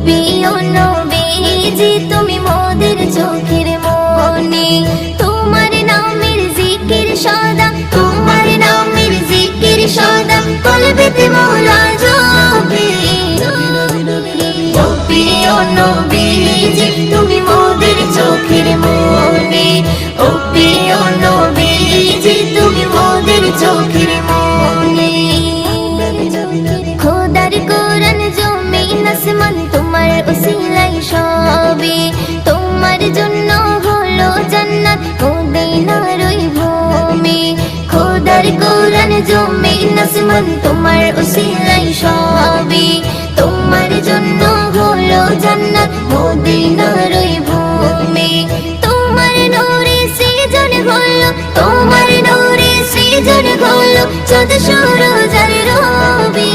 প্রিয় নবীজি তুমি মোদের চোখের মনি, তোমার নামের জিকির সদা, তোমার নামের জিকির সদা কলবেতে মোরা জপি। ও প্রিয় নবীজি তুমি মোদের চোখের মনি, ও প্রিয় নবীজি তুমি মোদের চোখের মনি। খোদার কোরআন জমিন আসমান তোমার উসিলাই সবে, তোমার জন্য হলো জান্নাত মদিনার ওই ভূমি। খোদার কোরআন জমিন আসমান তোমার উসিলাই সবে, তোমার জন্য হলো জান্নাত মদিনার ওই ভূমি। তোমার নূরে সৃজন হলো, তোমার নূরে সৃজন হলো চাঁদ সূরজ আর রবি।